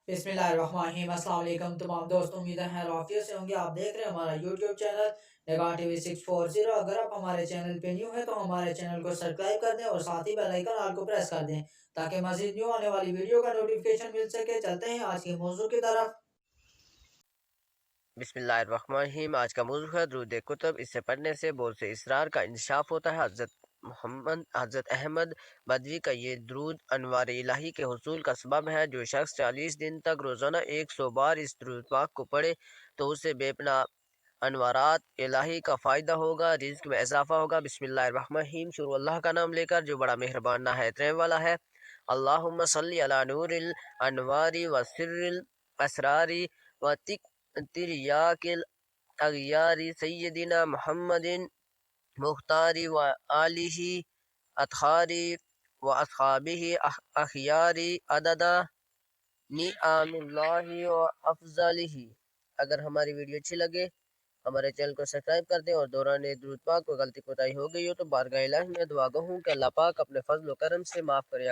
बिस्मिल्लाहिर्रहमानिर्रहीम। अस्सलाम वालेकुम तमाम दोस्तों, उम्मीद है आफियत से होंगे। आप देख रहे हैं हमारा यूट्यूब चैनल निगाह टीवी 640। अगर आप हमारे चैनल पे न्यू है तो हमारे चैनल को सब्सक्राइब कर दें और साथ ही बेल आइकन ऑल को प्रेस कर दें ताकि मज़ीद न्यू आने वाली वीडियो का नोटिफिकेशन मिल सके। चलते हैं आज के मौजू की तरफ। बिस्मिल्लाहिर्रहमानिर्रहीम। आज का मौजू है दुरूद कुतुब। इसे पढ़ने से बहुत से इसरार का इंकशाफ होता है। हज़रत अहमद बदवी का ये दुरूद अनवार इलाही के हुसूल का सबब है। जो शख्स 40 दिन तक रोज़ाना 100 बार इस दुरूद पाक को पढ़े तो उसे बेपना अनवारात इलाही का फ़ायदा होगा, रिज़्क़ में इजाफ़ा होगा। बिस्मिल्लाहिर्रहमानिर्रहीम। शुरू अल्लाह का नाम लेकर जो बड़ा मेहरबान नाहायत रहम वाला है। अल्लाहुम्मा सल्ली अला नूरिल अनवारी व सिर्रिल असरारी व तिरयाकिल अगयारी सय्यदिना मुहम्मदिन मुख्तारी व आलिही अतहारी व असहाबिही अखयारी अददा निआमिल्लाहि व अफजलिही। अगर हमारी वीडियो अच्छी लगे हमारे चैनल को सब्सक्राइब कर दें और दौरान दुरूद पाक को गलती कोताही हो गई हो तो बारगाह इलाही में दुआ गो हूँ कि अल्लाह पाक अपने फजल व करम से माफ़ करे।